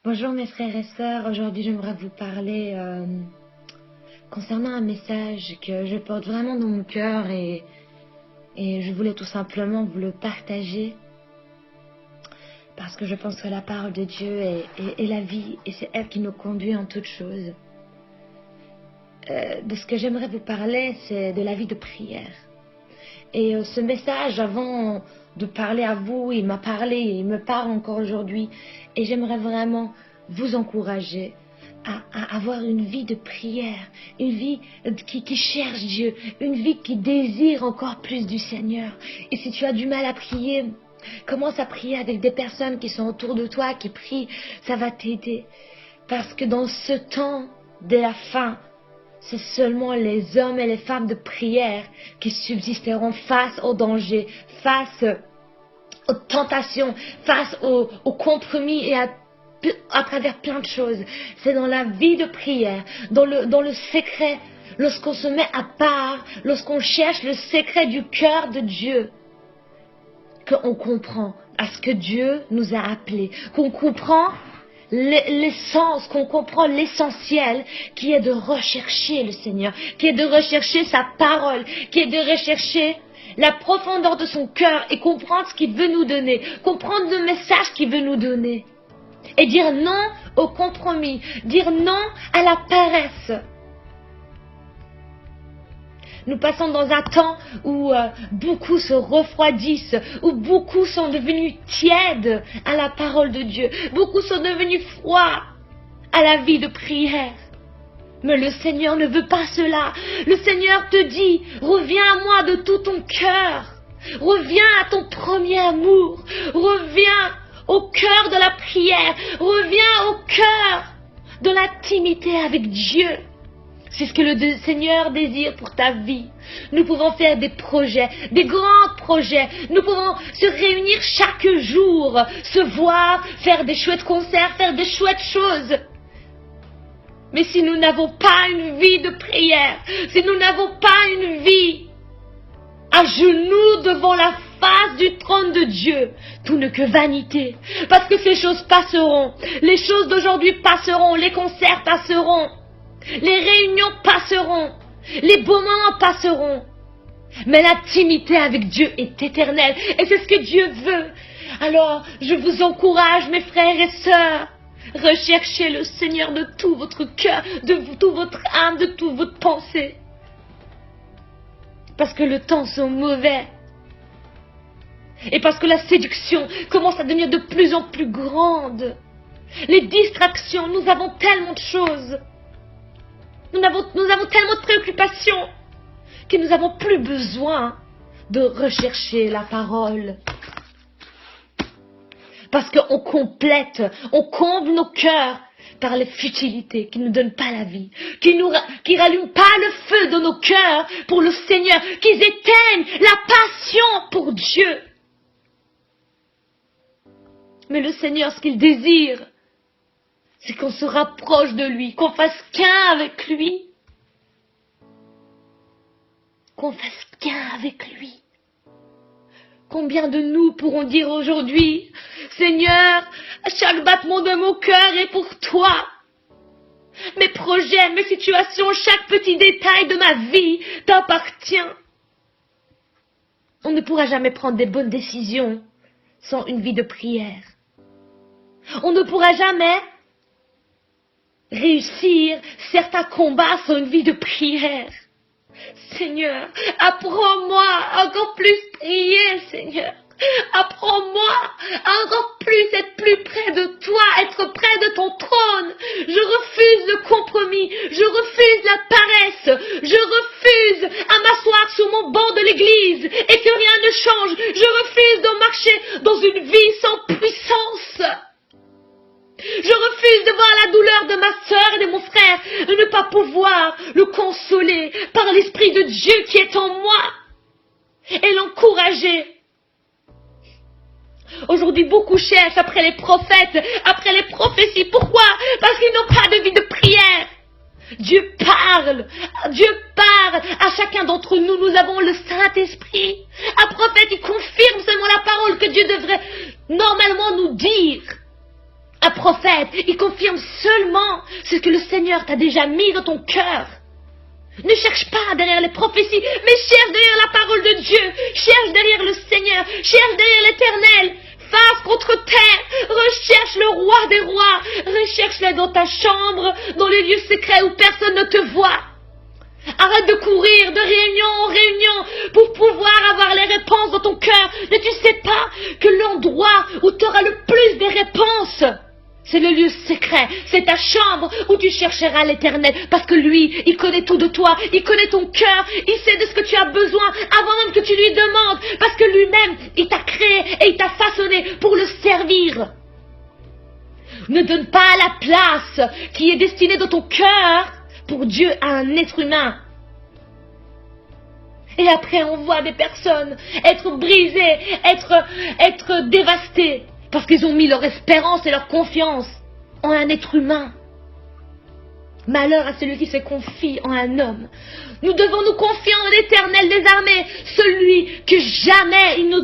Bonjour mes frères et sœurs, aujourd'hui j'aimerais vous parler concernant un message que je porte vraiment dans mon cœur et je voulais tout simplement vous le partager parce que je pense que la parole de Dieu est la vie et c'est elle qui nous conduit en toutes choses. De ce que j'aimerais vous parler, c'est de la vie de prière. Et ce message, avant de parler à vous, il m'a parlé et il me parle encore aujourd'hui. Et j'aimerais vraiment vous encourager à avoir une vie de prière, une vie qui cherche Dieu, une vie qui désire encore plus du Seigneur. Et si tu as du mal à prier, commence à prier avec des personnes qui sont autour de toi, qui prient, ça va t'aider. Parce que dans ce temps de la fin, c'est seulement les hommes et les femmes de prière qui subsisteront face aux dangers, face aux tentations, face aux compromis et à travers plein de choses. C'est dans la vie de prière, dans le secret, lorsqu'on se met à part, lorsqu'on cherche le secret du cœur de Dieu, qu'on comprend à ce que Dieu nous a appelés, qu'on comprend l'essence, qu'on comprend l'essentiel qui est de rechercher le Seigneur, qui est de rechercher sa parole, qui est de rechercher la profondeur de son cœur et comprendre ce qu'il veut nous donner, comprendre le message qu'il veut nous donner et dire non au compromis, dire non à la paresse. Nous passons dans un temps où beaucoup se refroidissent, où beaucoup sont devenus tièdes à la parole de Dieu. Beaucoup sont devenus froids à la vie de prière. Mais le Seigneur ne veut pas cela. Le Seigneur te dit, reviens à moi de tout ton cœur. Reviens à ton premier amour. Reviens au cœur de la prière. Reviens au cœur de l'intimité avec Dieu. C'est ce que le Seigneur désire pour ta vie. Nous pouvons faire des projets, des grands projets. Nous pouvons se réunir chaque jour, se voir, faire des chouettes concerts, faire des chouettes choses. Mais si nous n'avons pas une vie de prière, si nous n'avons pas une vie à genoux devant la face du trône de Dieu, tout n'est que vanité. Parce que ces choses passeront. Les choses d'aujourd'hui passeront, les concerts passeront. Les réunions passeront, les beaux moments passeront, mais l'intimité avec Dieu est éternelle et c'est ce que Dieu veut. Alors, je vous encourage, mes frères et sœurs, recherchez le Seigneur de tout votre cœur, de toute votre âme, de toute votre pensée. Parce que le temps sont mauvais. Et parce que la séduction commence à devenir de plus en plus grande. Les distractions, nous avons tellement de choses. Nous avons tellement de préoccupations que nous n'avons plus besoin de rechercher la parole. Parce qu'on complète, on comble nos cœurs par les futilités qui ne nous donnent pas la vie, qui rallument pas le feu de nos cœurs pour le Seigneur, qui éteignent la passion pour Dieu. Mais le Seigneur, ce qu'il désire, c'est qu'on se rapproche de lui, qu'on fasse qu'un avec lui. Qu'on fasse qu'un avec lui. Combien de nous pourront dire aujourd'hui, Seigneur, chaque battement de mon cœur est pour toi. Mes projets, mes situations, chaque petit détail de ma vie t'appartient. On ne pourra jamais prendre des bonnes décisions sans une vie de prière. On ne pourra jamais réussir certains combats sans une vie de prière. Seigneur, apprends-moi à encore plus prier, Seigneur. Apprends-moi à encore plus être plus près de toi, être près de ton trône. Je refuse le compromis, je refuse la paresse, je refuse à m'asseoir sur mon banc de l'église et que rien ne change. Je refuse de marcher dans une vie sans puissance. Je refuse de voir la douleur de ma sœur et de mon frère et ne pas pouvoir le consoler par l'Esprit de Dieu qui est en moi et l'encourager. Aujourd'hui, beaucoup cherchent après les prophètes, après les prophéties. Pourquoi? Parce qu'ils n'ont pas de vie de prière. Dieu parle à chacun d'entre nous. Nous avons le Saint-Esprit. Un prophète, il confirme seulement la parole que Dieu devrait normalement nous dire. Un prophète, il confirme seulement ce que le Seigneur t'a déjà mis dans ton cœur. Ne cherche pas derrière les prophéties, mais cherche derrière la parole de Dieu. Cherche derrière le Seigneur, cherche derrière l'Éternel. Face contre terre, recherche le roi des rois. Recherche-le dans ta chambre, dans les lieux secrets où personne ne te voit. Arrête de courir de réunion en réunion pour pouvoir avoir les réponses dans ton cœur. Mais tu ne sais pas que l'endroit où tu auras le plus des réponses, c'est le lieu secret, c'est ta chambre où tu chercheras l'Éternel. Parce que lui, il connaît tout de toi, il connaît ton cœur, il sait de ce que tu as besoin avant même que tu lui demandes. Parce que lui-même, il t'a créé et il t'a façonné pour le servir. Ne donne pas la place qui est destinée dans ton cœur pour Dieu à un être humain. Et après, on voit des personnes être brisées, être dévastées, parce qu'ils ont mis leur espérance et leur confiance en un être humain. Malheur à celui qui se confie en un homme. Nous devons nous confier en l'Éternel des armées, celui que jamais il nous